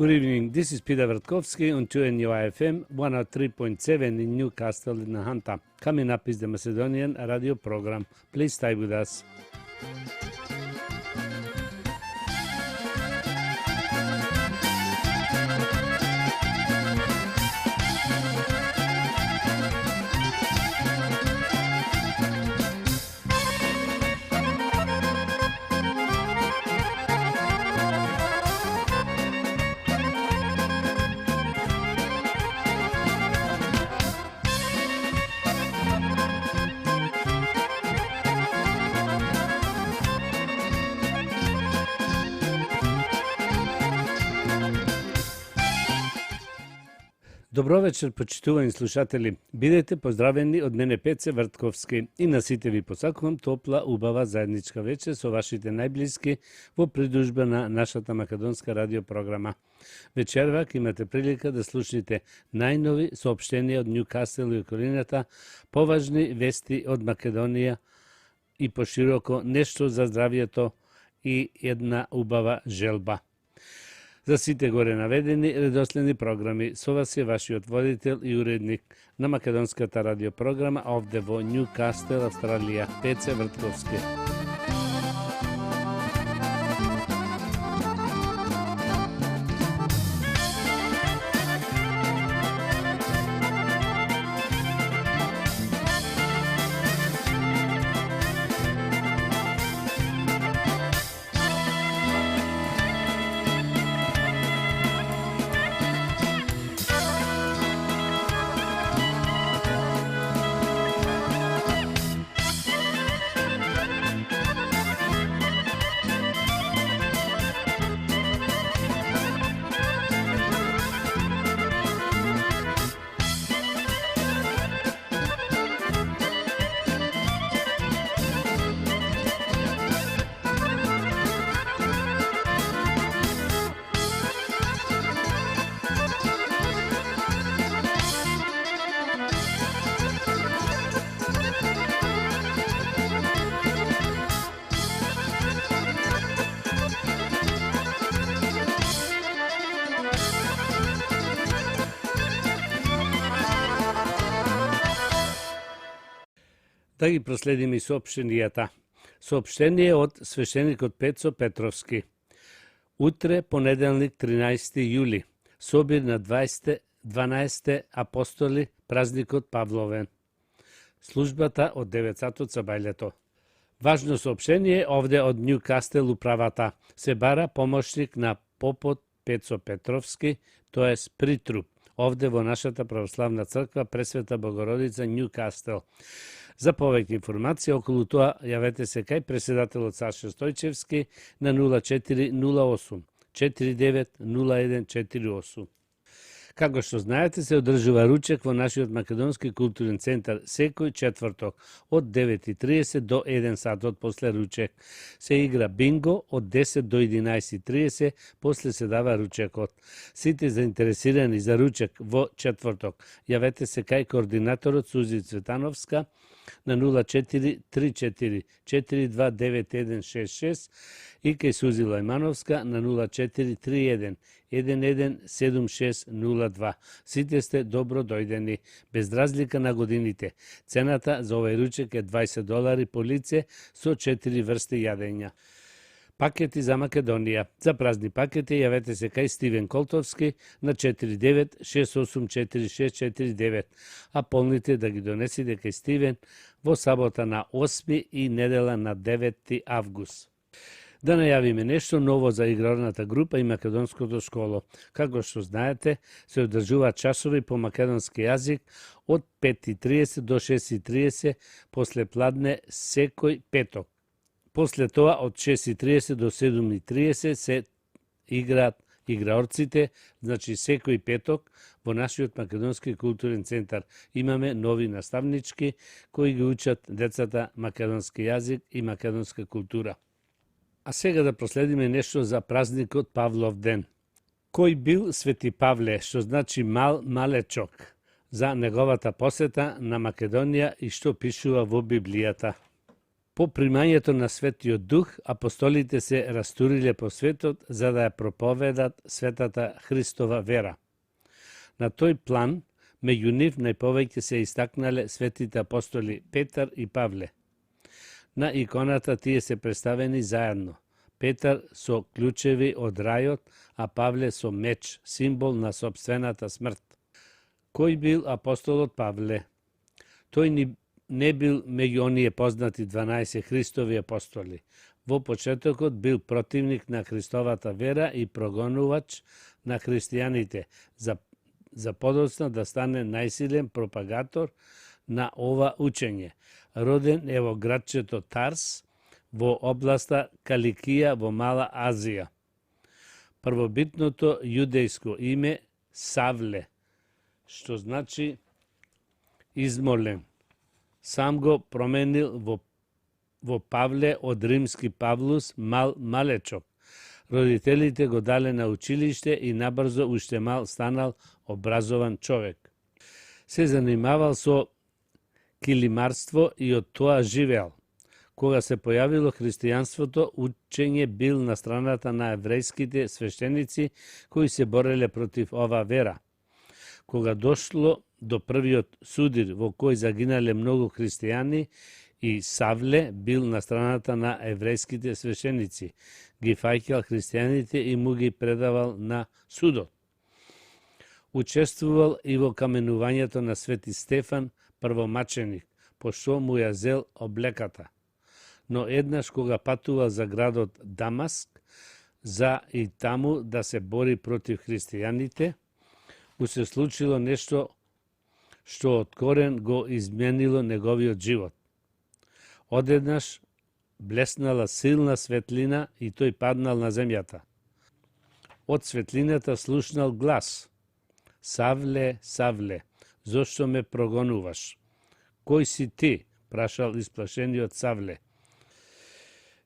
Good evening. This is Peter Vertkovsky on 2NUI-FM 103.7 in Newcastle in Hunter. Coming up is the Macedonian radio program. Please stay with us. Добро вечер, почитувани слушатели. Бидете поздравени од мене Пеце Вртковски и на сите ви посакувам топла, убава заедничка вечер со вашите најблиски во придружба на нашата македонска радиопрограма. Вечервак имате прилика да слушнете најнови соопштенија од Ньюкасел и околината, поважни вести од Македонија и пошироко нешто за здравието и една убава желба. За сите горе наведени редоследни програми, со вас е вашиот водител и уредник на македонската радиопрограма овде во Ньюкасел, Австралија, Пеце Вртковски. Да ги проследиме и соопштенијата. Соопштение од свештеникот Пецо Петровски. Утре, понеделник, 13. јули, собир на 12 апостоли, празникот Павловен. Службата од 9 сатот со бајлето. Важно соопштение овде од Ньюкасел управата. Се бара помошник на попот Пецо Петровски, тоест притруп, овде во нашата православна црква Пресвета Богородица Ньюкасел. За повеќе информација околу тоа јавете се кај председателот Саша Стојчевски на 0408 490148. Како што знаете, се одржува ручек во нашиот македонски културен центар секој четврток од 9:30 до 1 сатот после ручек. Се игра бинго од 10 до 11:30, после се дава ручекот. Сите заинтересирани за ручек во четврток, јавете се кај координаторот Сузи Цветановска на 0434 429166 и кај Сузи Лајмановска на 0431 117602. Сите сте добро дојдени, без разлика на годините. Цената за овој ручек е $20 по лице со 4 врсти јадења. Пакети за Македонија. За празни пакети јавете се кај Стивен Колтовски на 49684649, а полните да ги донесите кај Стивен во сабота на 8 и недела на 9 август. Да најавиме нешто ново за игралната група и македонското школо. Како што знаете, се одржуваат часови по македонски јазик од 5:30 до 6:30 после пладне секој петок. После тоа од 6:30 до 7:30 се играат играорците, значи секој петок во нашиот македонски културен центар имаме нови наставнички кои ги учат децата македонски јазик и македонска култура. А сега да проследиме нешто за празникот Павлов ден. Кој бил Свети Павле, што значи малечок, за неговата посета на Македонија и што пишува во Библијата. По примањето на Светиот Дух, апостолите се растуриле по светот за да ја проповедат светата Христова вера. На тој план, меѓу нив најповеќе се истакнале светите апостоли Петар и Павле. На иконата тие се представени заедно. Петар со клучеви од рајот, а Павле со меч, символ на сопствената смрт. Кој бил апостолот Павле? Тој не бил меѓу оние познати 12 Христови апостоли. Во почетокот бил противник на Христовата вера и прогонувач на христијаните, за подоцна да стане најсилен пропагатор на ова учење. Роден е во градчето Тарс, во областа Каликија во Мала Азија. Првобитното јудејско име Савле, што значи измолен. Сам го променил во Павле од римски Павлус, малечок. Родителите го дале на училиште и набрзо уште мал станал образован човек. Се занимавал со килимарство и од тоа живеал. Кога се појавило христијанството, учење бил на страната на еврејските свештеници кои се бореле против ова вера. Кога дошло до првиот судир во кој загинале многу христијани, и Савле бил на страната на еврејските свештеници, ги фаќал христијаните и му ги предавал на судот. Учествувал и во каменувањето на Свети Стефан, првомаченик, пошто му ја зел облеката. Но еднаш кога патувал за градот Дамаск, за и таму да се бори против христијаните, му се случило нешто што од корен го изменило неговиот живот. Одеднаш блеснала силна светлина и тој паднал на земјата. Од светлината слушнал глас: Савле, Савле, зошто ме прогонуваш? Кој си ти? Прашал исплашениот Савле.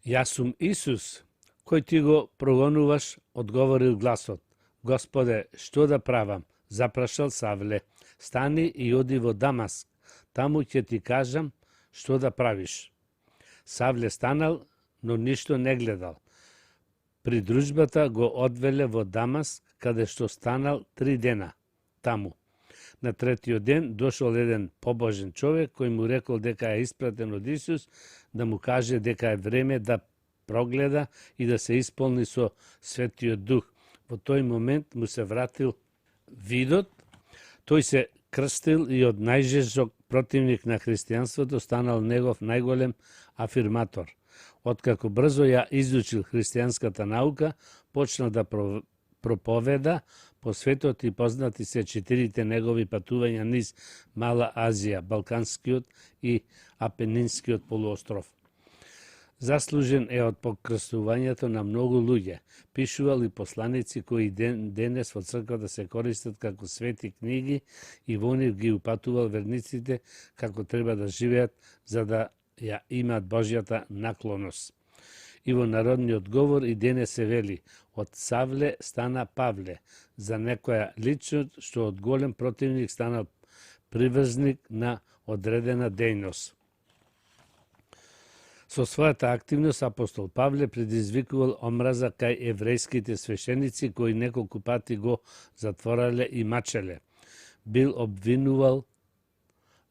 Јас сум Исус, кој ти го прогонуваш, одговорил гласот. Господе, што да правам? Запрашал Савле. Стани и оди во Дамаск, таму ќе ти кажам што да правиш. Савле станал, но ништо не гледал. При дружбата го одвеле во Дамаск, каде што станал 3 дена таму. На третиот ден дошол еден побожен човек кој му рекол дека е испратен од Исус да му каже дека е време да прогледа и да се исполни со Светиот Дух. Во тој момент му се вратил видот, тој се крстил и од најжесток противник на христијанството станал негов најголем афирматор. Откако брзо ја изучил христијанската наука, почна да проповеда по светот и познати се 4 негови патувања низ Мала Азија, Балканскиот и Апенинскиот полуостров. Заслужен е од покрстувањето на многу луѓе. Пишувал и посланици кои денес во црквата се користат како свети книги и во нив ги упатувал верниците како треба да живеат за да ја имаат Божјата наклоност. И во народниот говор и денес се вели: од Савле стана Павле, за некоја личност што од голем противник станал приврзник на одредена дејност. Со својата активност апостол Павле предизвикувал омраза кај еврејските свештеници кои неколку пати го затворале и мачеле. Бил обвинувал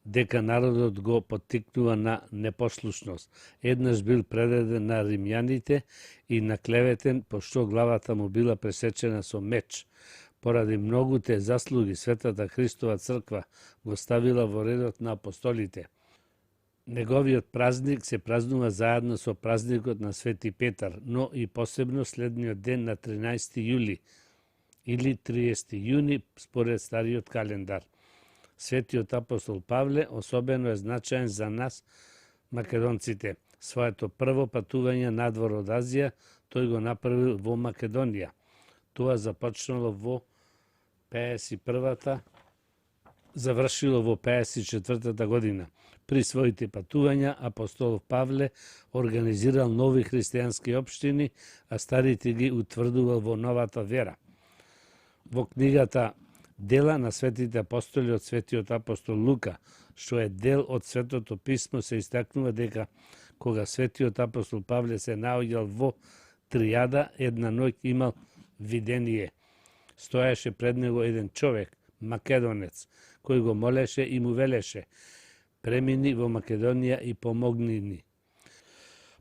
дека народот го поттикнува на непослушност. Еднаш бил предаден на римјаните и наклеветен пошто главата му била пресечена со меч. Поради многуте заслуги Светата Христова црква го ставила во редот на апостолите. Неговиот празник се празнува заедно со празникот на Свети Петар, но и посебно следниот ден на 13 јули или 30 јуни според стариот календар. Светиот апостол Павле особено е значаен за нас, македонците. Своето прво патување надвор од Азија, тој го направил во Македонија. Тоа започнало во 51-та, завршило во 54-та година. При своите патувања апостолов Павле организирал нови христијански општини, а старите ги утврдувал во новата вера. Во книгата Дела на светите апостоли од светиот апостол Лука, што е дел од Светото писмо, се истакнува дека кога светиот апостол Павле се наоѓал во Тријада, една ноќ имал видение. Стоеше пред него еден човек, македонец, кој го молеше и му велеше: премини во Македонија и помогни ни.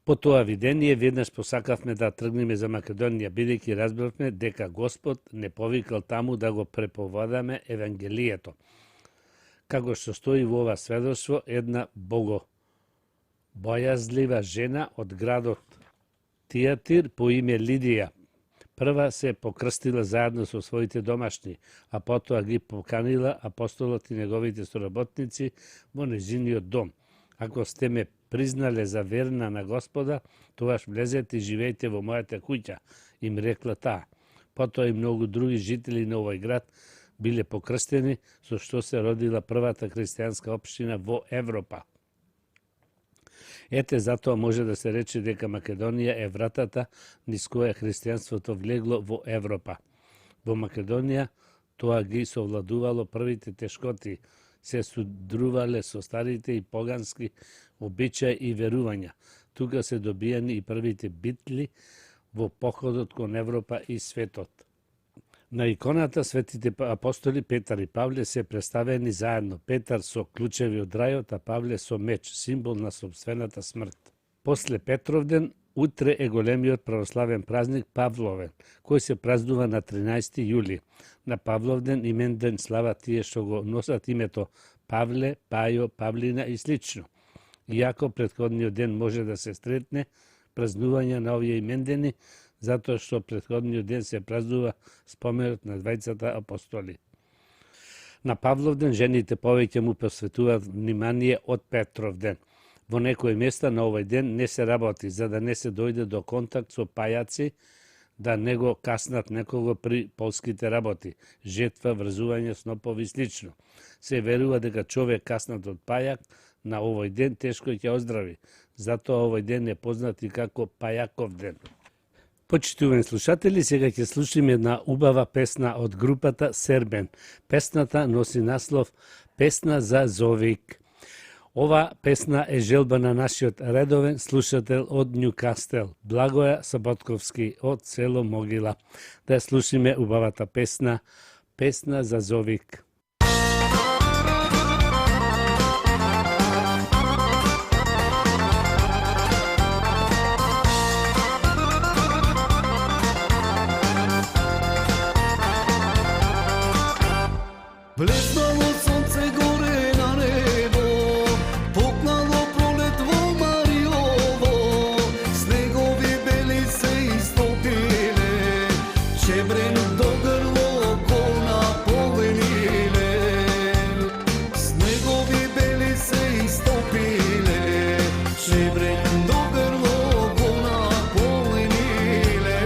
По тоа видение веднаш посакавме да тргнеме за Македонија, бидејќи разбравме дека Господ не повикал таму да го преповадаме Евангелието. Како што стои во ова сведоштво, една богобојазлива жена од градот Тиатир по име Лидија прва се покрстила заедно со своите домашни, а потоа ги поканила апостолот и неговите соработници во нејзиниот дом. Ако сте ме признале за верна на Господа, тогаш влезете и живеете во мојата куќа, им рекла таа. Потоа и многу други жители на овој град биле покрстени, со што се родила првата христијанска општина во Европа. Ете, затоа може да се рече дека Македонија е вратата низ која христијанството влегло во Европа. Во Македонија тоа ги совладувало првите тешкоти, се судрувале со старите и погански обичаи и верувања. Тука се добијани и првите битли во походот кон Европа и светот. На иконата светите апостоли Петар и Павле се представени заедно. Петар со клучеви од рајот, а Павле со меч, символ на собствената смрт. После Петровден, утре е големиот православен празник Павловен, кој се празнува на 13 јули. На Павловден именден слава тие што го носат името Павле, Пајо, Павлина и слично. Иако претходниот ден може да се стретне празнување на овие имендени, затоа што претходниот ден се празнува споменот на двајцата апостоли. На Павловден жените повеќе му посветуваат внимание од Петровден. Во некои места на овој ден не се работи, за да не се дојде до контакт со пајаци, да не го каснат некого при полските работи, жетва, врзување, снопови и слично. Се верува дека човек каснат од пајак на овој ден тешко ќе оздрави. Затоа овој ден е познат и како Пајаков ден. Почитувани слушатели, сега ќе слушаме една убава песна од групата Сербен. Песната носи наслов Песна за Зовик. Ова песна е желба на нашиот редовен слушател од Њукастел, Благоја Саботковски од село Могила. Да слушаме убавата песна Песна за Зовик. Блеснало сонце горе на небо, пукнало пролет во Мариово, снегови бели се истопиле, чебрен до грло кона повениле. Снегови бели се истопиле, чебрен до грло кона повениле.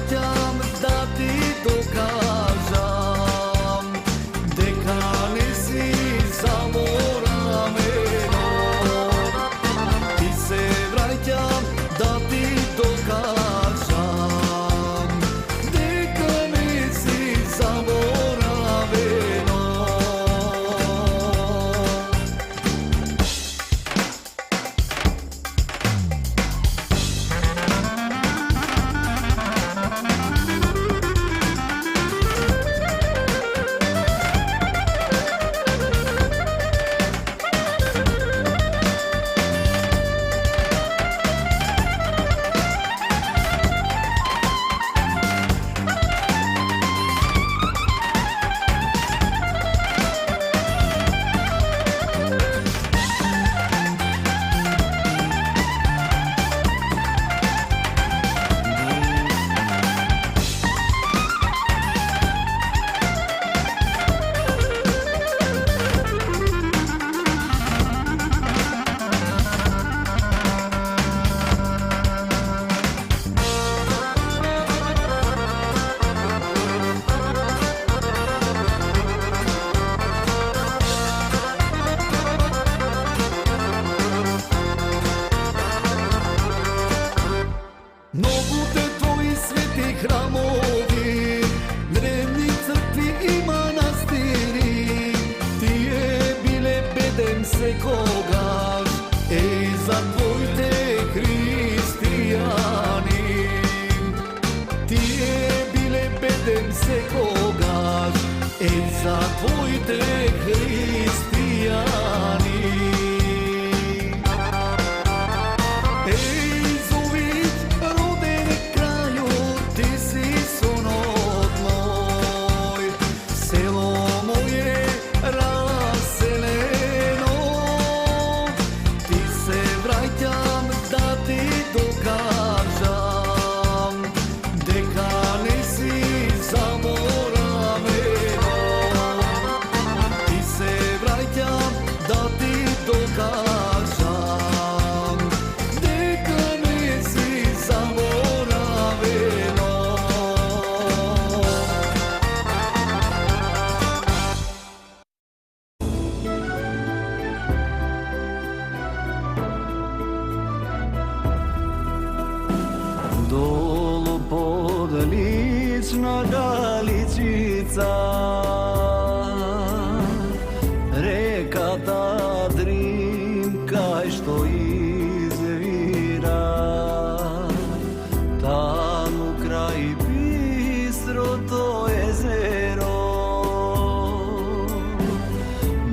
vraćam da ti dokažam дека не си заборавено. Ти се vraćam da ti dokažam дека не си заборавено. Многуте твои свети храмови, древни цркви и манастири, тие биле беден секогаш, за твоите христијани. Тие биле беден секогаш, за твоите христијани. Долу под лична галичица, реката Дрим кај што извира, таму крај бистрото езеро,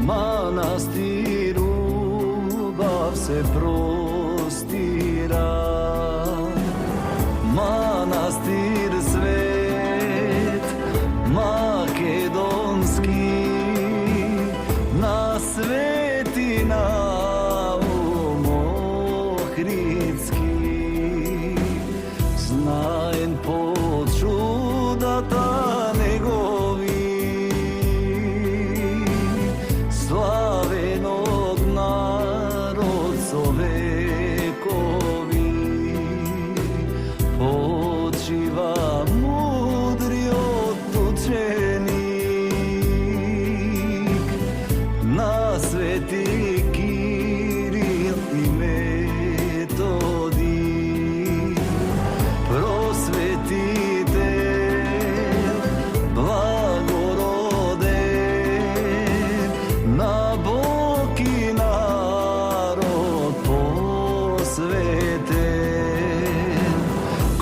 манастир убав се простира. Манастир свет македонски, на светина Охридски, знаен по чудата негови, славен од народ со векови. Почива мудриот ученик на свети Кирил и Методий, просветител, благороден, на Бог и народ посветен.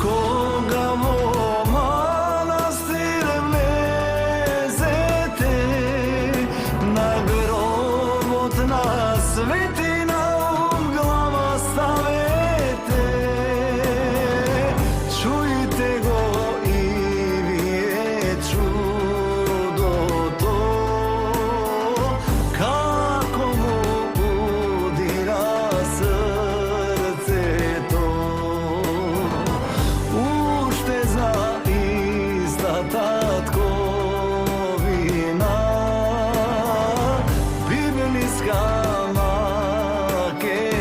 Кога во манастир влезете, на гробот на светина глава ставете, чујте го и вие чудото, како му удира срцето. Уште за истата татковина, библиска Македонија.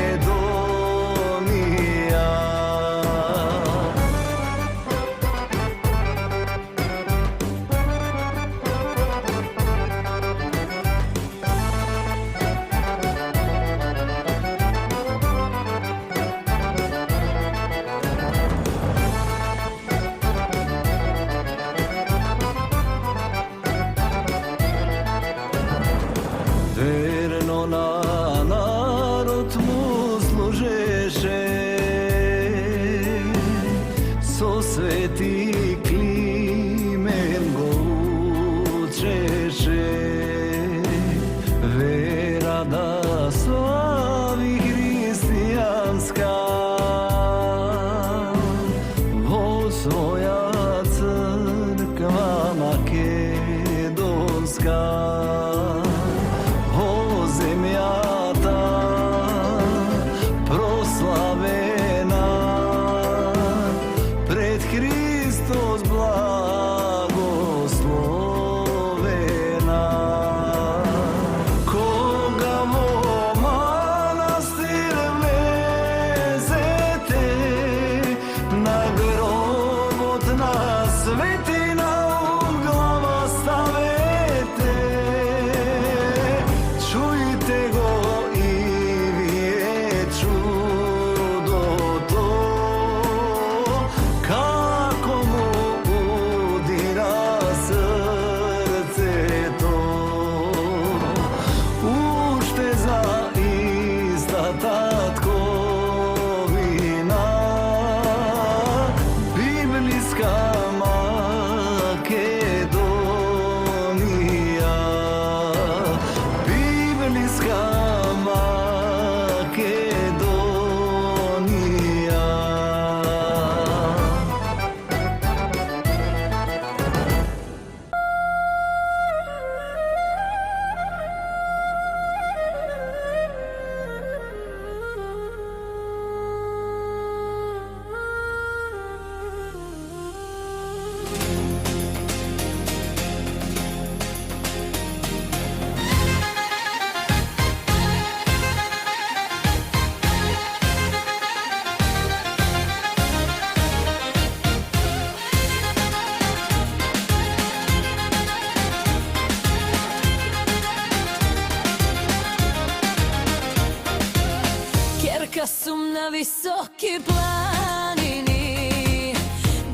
na visoki planini,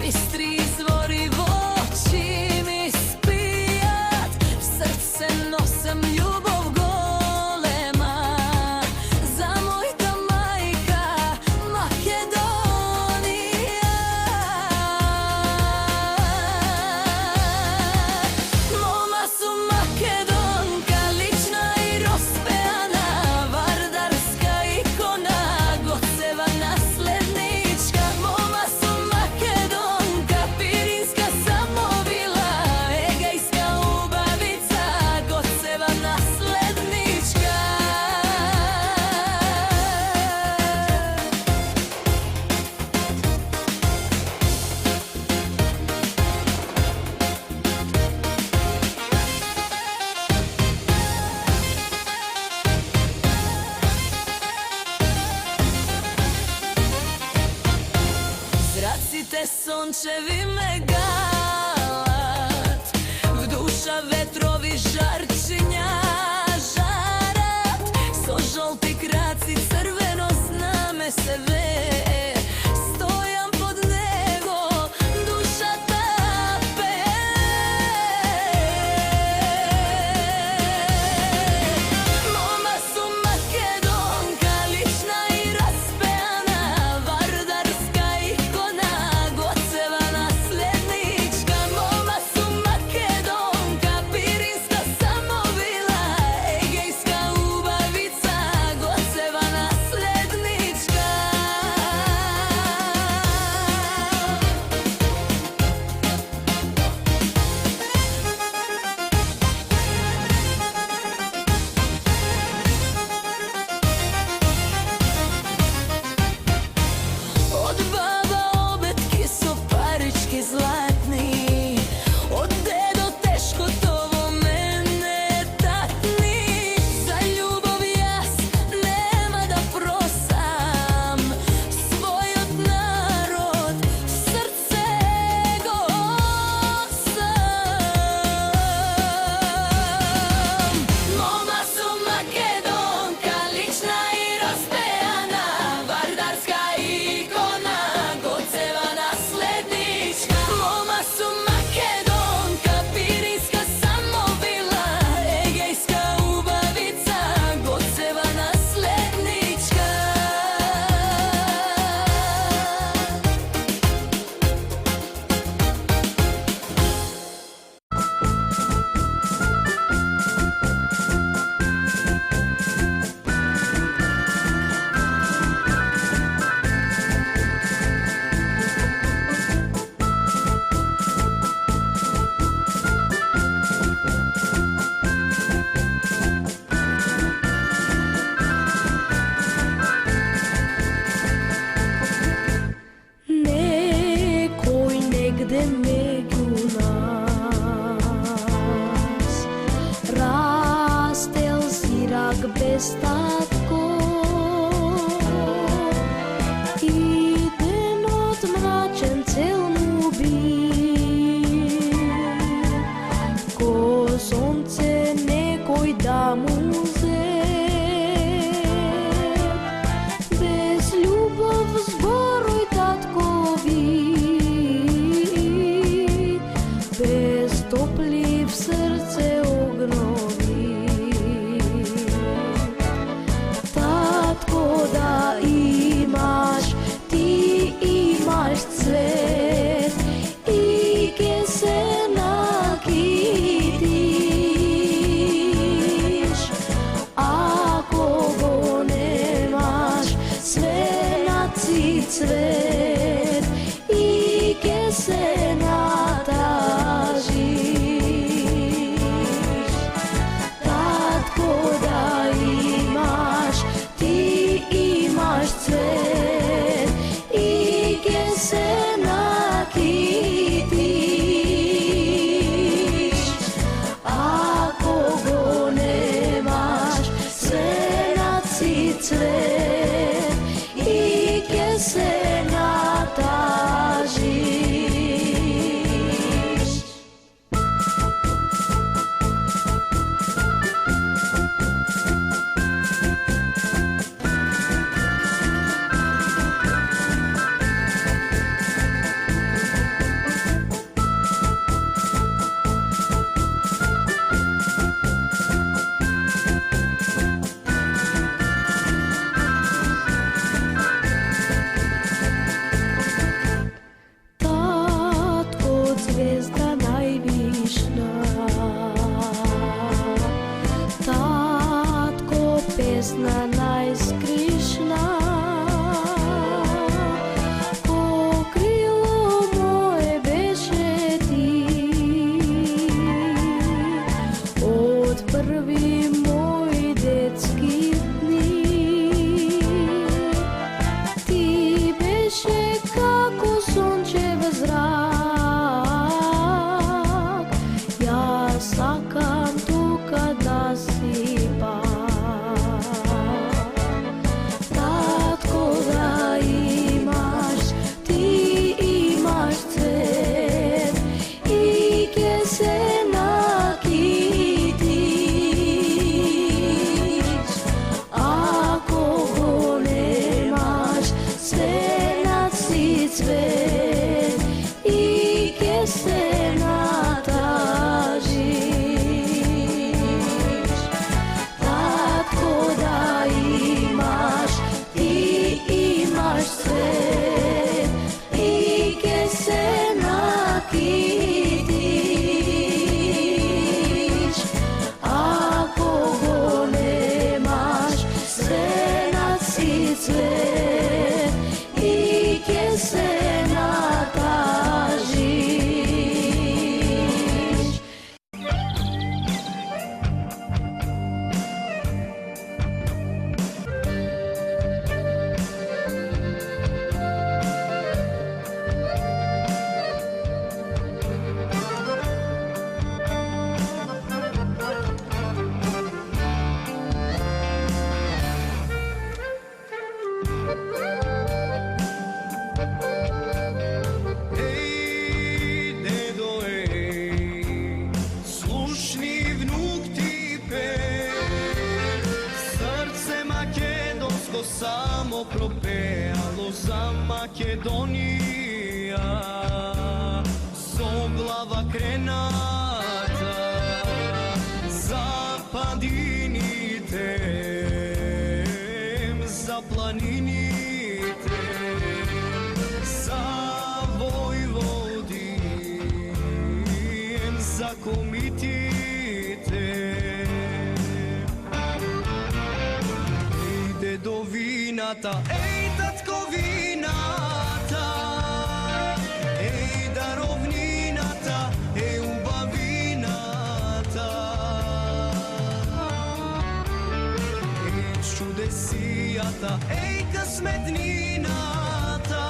bistri izvori v oči mi spijat, v srce nosem ljubov golema, za mojta majka Makedonija. Moma su Makedonka, lična i rozpejana, vardarska ikona, Goceva naslednička. Moma su Makedonka, Pirinska samovila, Egejska ubavica, Goceva naslednička. Zracite sončevi megalat, v duša vetrovi žarčinja žarat, so žolti kraci, crveno zname se veje, stojam pod nego, duša tape. Moma su Makedonka, lična i raspejana, vardarska ikona, Goceva naslednička. Moma su Makedonka, Pirinska samovila, Egejska ubavica, Goceva naslednička. Od baba obetki su parički zlatni, od dedo teško tovo mene tatni. Za ljubav jas nema da prosam, svoj od narod srce gosam. Moma su Makedonka, lična i raspejana, vardarska ikona, Goceva naslednička. Moma su Makedonka, Pirinska samovila, Egejska ubavica, Goceva naslednička. Некој негде меѓу нас растел сирак без татко, и денот мрачен цел му би, ко сонце некој да му зе. Без љубов зборој таткови, без топли в срце огнови. Татко да имаш, ти имаш цвет и ке се накитиш. Ако го немаш, свенаци цвет и ке се натажиш. Татко да имаш, ти имаш цвет и ке се накитиш. Ако го немаш, свенаци цвет и ке се накитиш. звезда највишна. Татко, песна најскришна, ко крило мое беше ти. Од први мои детски дни ти беше како сонче без зрак. Јас сакам тука да си пак. Татко, да имаш, ти имаш цвет и ке се накитиш. Ако го немаш, свенат си цвет и ке се натажиш. Татко, да имаш, ти имаш цвет и ке се накитиш. Ако го немаш, свенат си цвет и ке се натажиш. Ей, дедо, ей, слушни внук ти пее, срце македонско само пропеало за Македонија, со глава крената за падините, за планините, за војводием, за комитите. Еј, дедовината, еј, татковината, еј, даровнината, еј, убавината, еј, чудесијата, еј, късметнината,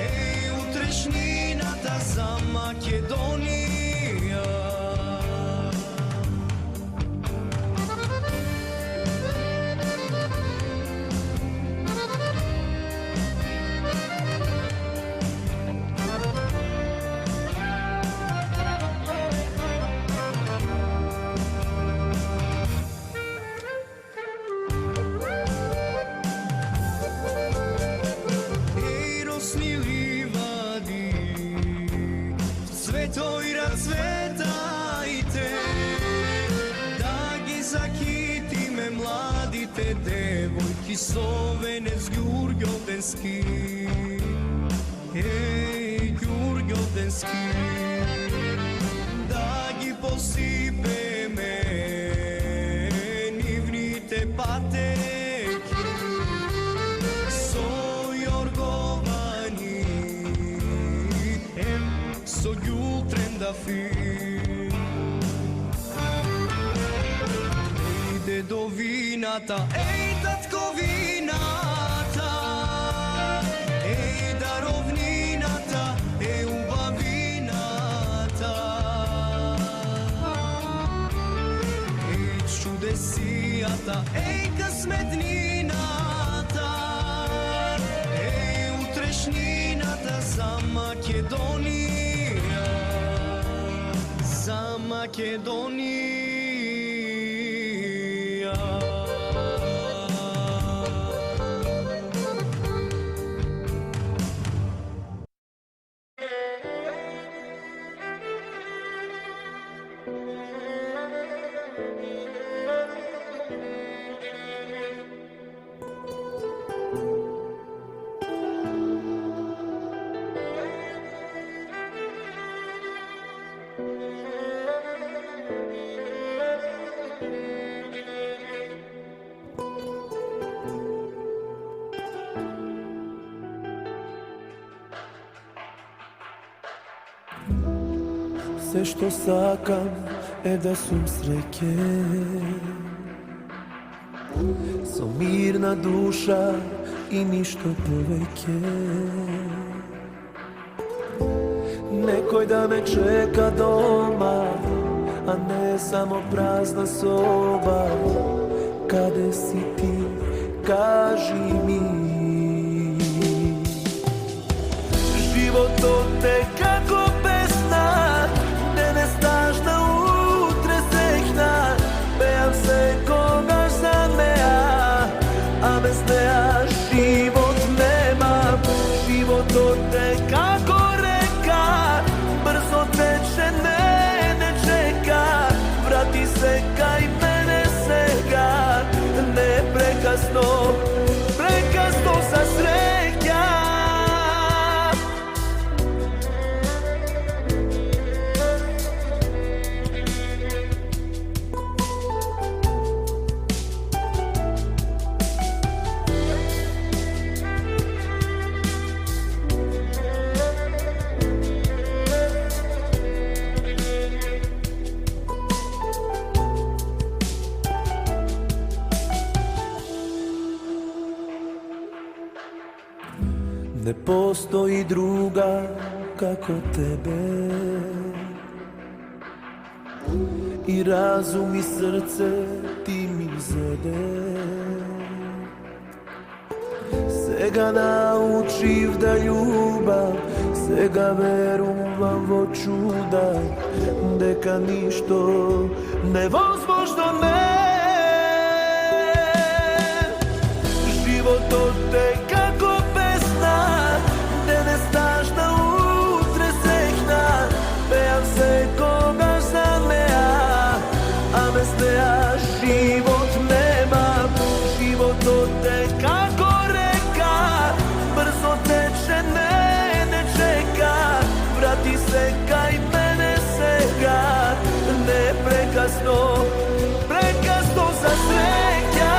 еј, утрешнината за Македонија. Еј, росни ливади, цветој расцветајте, да ги закитиме младите девојки со венец ѓурѓовденски. Еј, ѓурѓовденски, да ги посипеме нивните патеки со јорговани, со ѓултрендафи. Еј, дедовината, еј, татковината, еј, даровнината, еј, убавината, еј, чудесијата, еј, късметнината, еј, утрешнината за Македонија, за Македонија. Се што сакам е да сум среќен, со мирна душа и ништо повеќе. Некој да ме чека дома, а не само празна соба. Каде си ти, кажи ми. Животот е како песна, денес тажна, утре среќна. Пеам секогаш за неа, а без неа живот нема. Животот е како река, брзо тече, не чека. Врати се кај мене сега, не прекасно, прекасно за среќа. Не постои друга како тебе, и разум и срце ти ми заде. Сега научив да љубам, сега верувам во чуда, дека ништо невозможно не. Животот е како песна, денес тажна, утре среќна. Пеам секогаш за неа, а без неа живот нема. Животот е како река, брзо тече, не чека. Врати се кај мене сега, не прекасно, прекасно за среќа.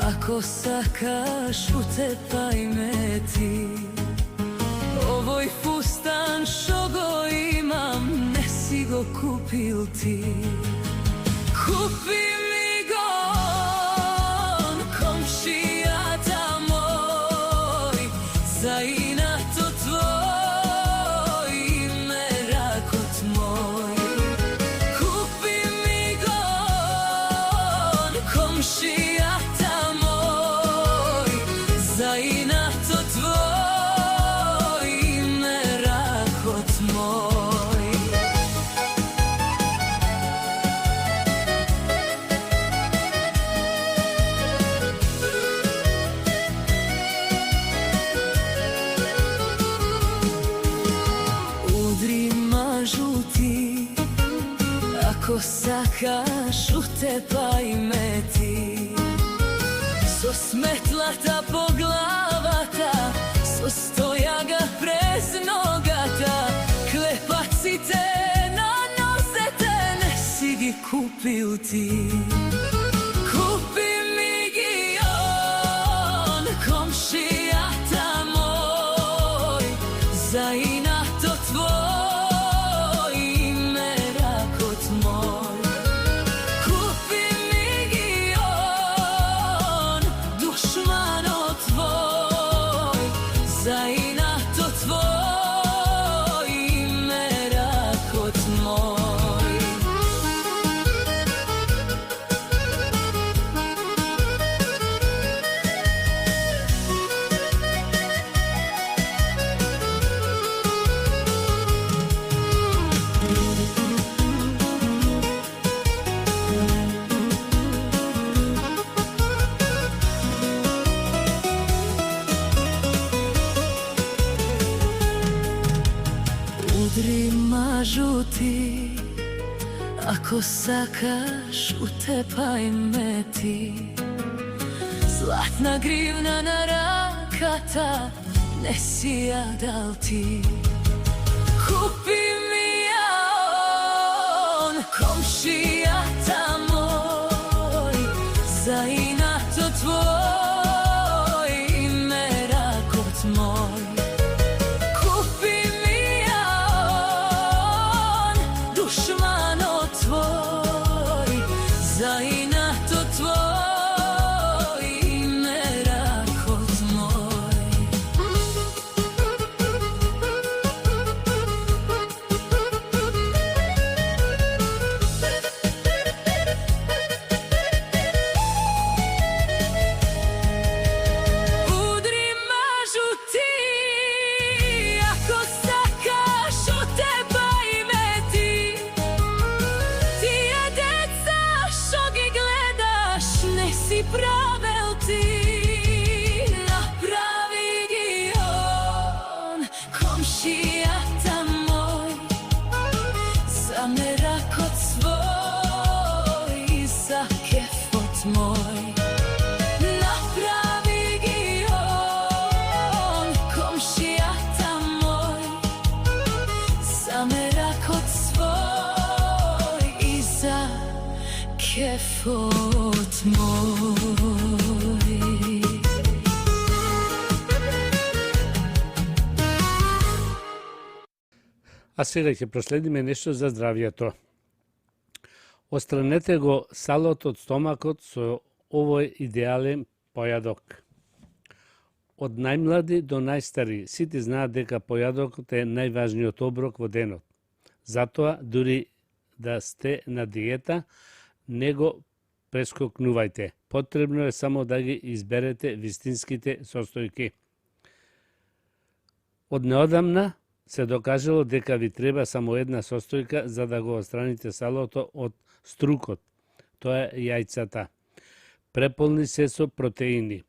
Ako sakaš, utepaj me ti. Ovoj fustan što go imam, ne si go kupil ti. Kupi mi go on, komšijata moj, za inato tvoj, merakot moj. Kupi mi go on, komšijata moj, za inato tvoj, merakot moj. Udri mažu ti, ako sakaš, utepaj me ti. So smetlata poglavata, so stojaga prez nogata, klepacite na nosete, ne si gi kupil ti. Kupi mi gi on, komšijata moj, za inato tvoj, merakot moj. Kupi mi gi on, dušmano tvoj, za inato tvoj, merakot moj. Udrima žuti, ako sakaš utepaj me ti. Zlatna grivna na rakata, ne sija dal ti. Kupi mi ja on, komšijata moj, za inato tvoj i merakot moj. Kupi mi ja on, dušmano tvoj, za inato tvoj i merakot moj. Udri mažu ti, ako sakaš utepaj me ti. Ti je deca što gi gledaš, ne si pravel ti. Napravi gi on, komšijata moj, za merakot svoj i za kefot moj. Napravi gi on, komšijata moj, za merakot svoj i za kefot moj. А сега ќе проследиме нешто за здравјето. Отстранете го салот од стомакот со овој идеален појадок. Од најмлади до најстари, сите знаат дека појадокот е најважниот оброк во денот. Затоа, дури да сте на диета, не го прескокнувајте. Потребно е само да ги изберете вистинските состојки. Од неодамна се докажало дека ви треба само една состојка за да го отстраните салото од струкот. Тоа е јајцата. Преполни се со протеини.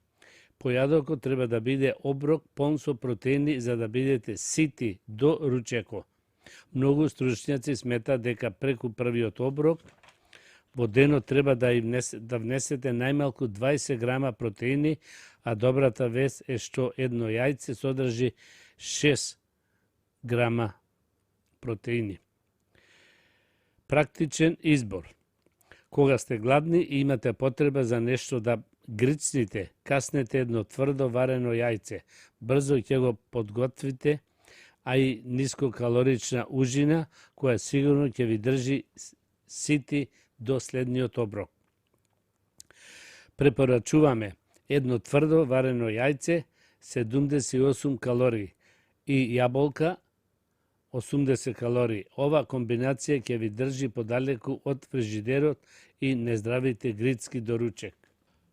Појадокот треба да биде оброк полн со протеини за да бидете сити до ручеко. Многу стручњаци сметаат дека преку првиот оброк во денот треба да внесете најмалку 20 грама протеини, а добрата вест е што едно јајце содржи 6 грама протеини. Практичен избор. Кога сте гладни и имате потреба за нешто да грицните, каснете едно тврдо варено јајце. Брзо ќе го подготвите, а и нискокалорична ужина, која сигурно ќе ви држи сити до следниот оброк. Препорачуваме едно тврдо варено јајце, 78 калории, и јаболка, 80 калории. Ова комбинација ќе ви држи подалеку од фрижидерот и нездравите грицки до ручек.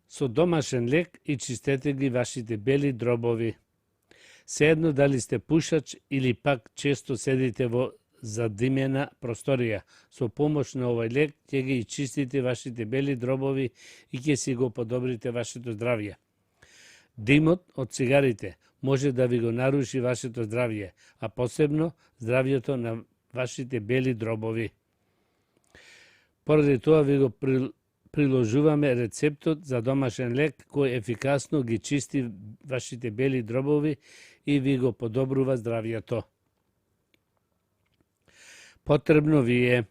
Со домашен лек и чистете ги вашите бели дробови. Сеедно дали сте пушач или пак често седите во задимена просторија. Со помош на овој лек ќе ги чистите вашите бели дробови и ќе си го подобрите вашето здравје. Димот од цигарите може да ви го наруши вашето здравје, а посебно здравјето на вашите бели дробови. Поради тоа ви го приложуваме рецептот за домашен лек кој ефикасно ги чисти вашите бели дробови и ви го подобрува здравјето. Потребно ви е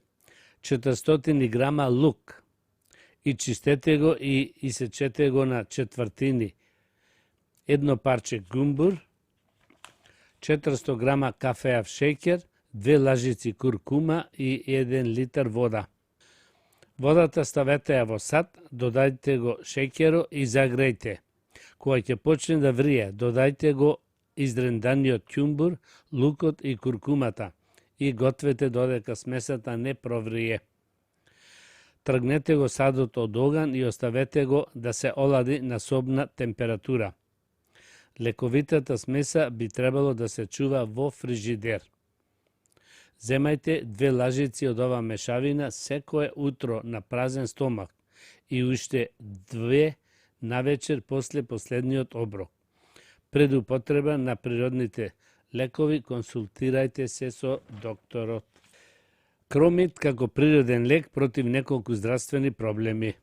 400 грама лук и чистете го и исечете го на четвртини. Едно парче гумбур, 400 грама кафеав шеќер, 2 лажици куркума и 1 литар вода. Водата ставете ја во сад, додајте го шеќеро и загрејте. Кога ќе почне да врие, додајте го изренданиот ќумбур, лукот и куркумата и гответе додека смесата не проврие. Тргнете го садот од оган и оставете го да се олади на собна температура. Лековитата смеса би требало да се чува во фрижидер. Земајте 2 лажици од ова мешавина секое утро на празен стомак и уште 2 навечер после последниот оброк. Пред употреба на природните лекови, консултирајте се со докторот. Кромит како природен лек против неколку здравствени проблеми.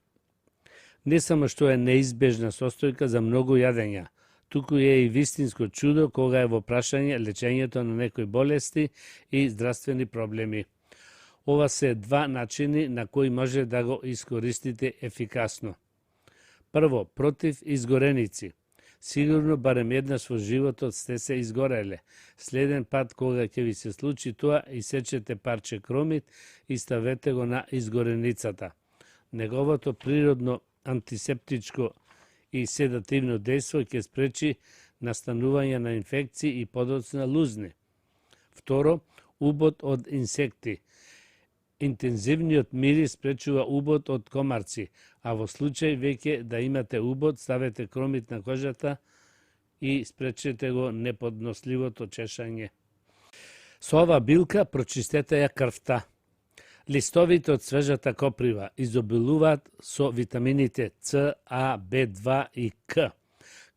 Не само што е неизбежна состојка за многу јадења, туку е и вистинско чудо кога е во прашање лечењето на некои болести и здравствени проблеми. Ова се два начини на кои може да го искористите ефикасно. Прво, против изгореници. Сигурно барем еднаш во животот сте се изгореле. Следен пат кога ќе ви се случи тоа, исечете парче кромит и ставете го на изгореницата. Неговото природно антисептичко и седативно дејство ќе спречи настанување на инфекции и подоцна лузни. Второ, убод од инсекти. Интензивниот мирис спречува убод од комарци, а во случај веќе да имате убод, ставете кромит на кожата и спречете го неподносливото чешање. Со ова билка прочистете ја крвта. Листовите од свежата коприва изобилуваат со витамините С, А, Б2 и К,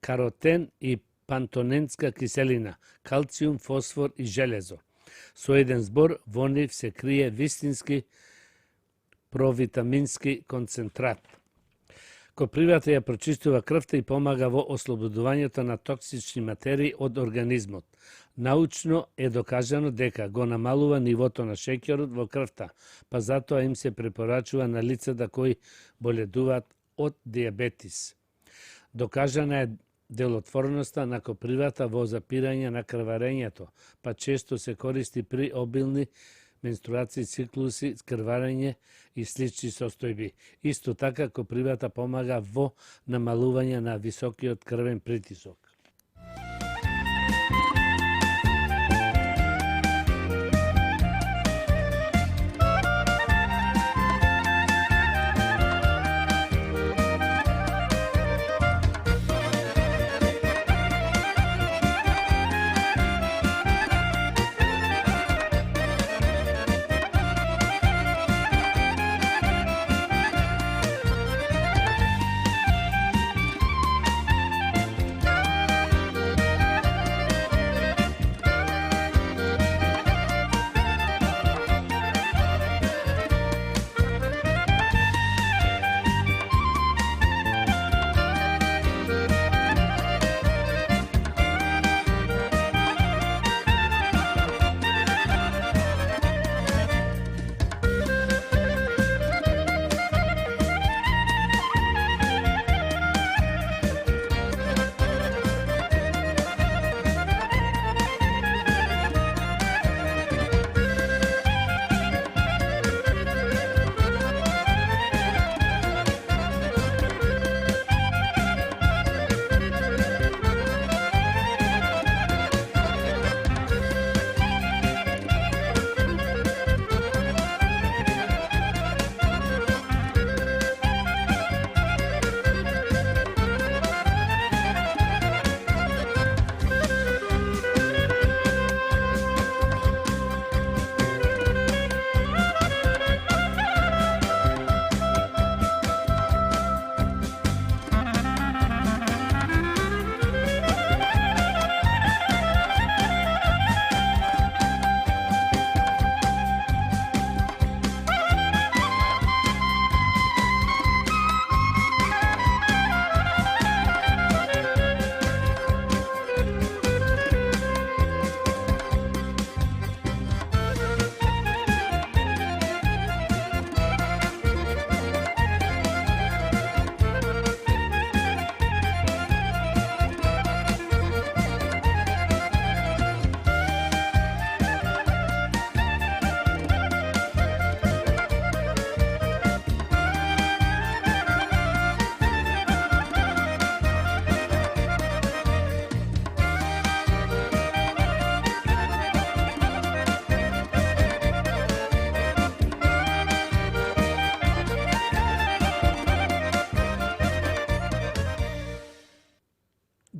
каротен и пантоненска киселина, калциум, фосфор и железо. Со еден збор во нив се крие вистински провитамински концентрат. Копривата ја прочистува крвта и помага во ослободувањето на токсични материи од организмот. Научно е докажано дека го намалува нивото на шеќерот во крвта, па затоа им се препорачува на лицата кои боледуваат од диабетис. Докажана е делотворноста на копривата во запирање на крварењето, па често се користи при обилни менструации, циклуси, крварење и слични состојби. Исто така копривата помага во намалување на високиот крвен притисок.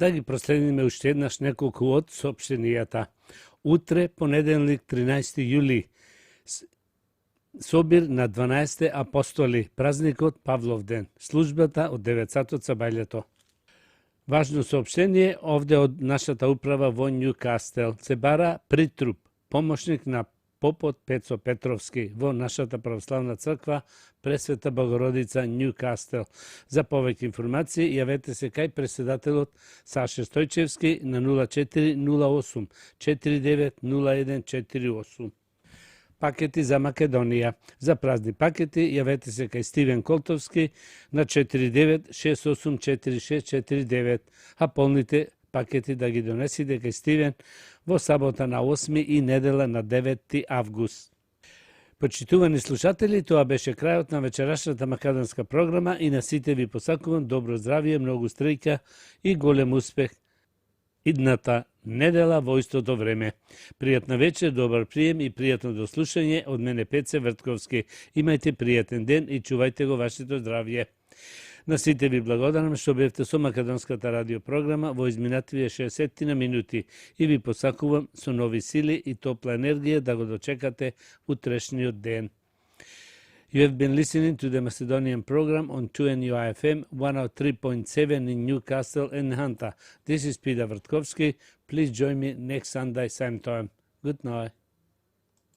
Да ги проследиме уште еднаш неколку од соопштенијата. Утре, понеделник, 13 јули, собир на 12 апостоли, празникот Павлов ден, службата од 9 сатот са бајлето. Важно соопштение овде од нашата управа во Њукастел. Се бара притруп, помошник на попот Пецо Петровски во нашата православна црква Пресвета Богородица Њукастел. За повеќе информации јавете се кај председателот Саше Стојчевски на 0408 490148. Пакети за Македонија. За празни пакети јавете се кај Стивен Колтовски на 49684649, а полните пакети да ги донесите кај Стивен во сабота на 8 и недела на 9 август. Почитувани слушатели, тоа беше крајот на вечерашната македонска програма и на сите ви посакувам добро здравје, многу стреќа и голем успех идната недела во истото време. Пријатна вечер, добар прием и пријатно дослушање од мене Пеце Вртковски. Имајте пријатен ден и чувајте го вашето здравје. На сите ви благодарам што бевте со македонската радиопрограма во изминативе 60 минути и ви посакувам со нови сили и топла енергија да го дочекате утрешниот ден. You have been listening to the Macedonian program on 2NUI FM 103.7 in Newcastle and Hunter. This is Peter Vrtkovski. Please join me next Sunday, same time. Good night.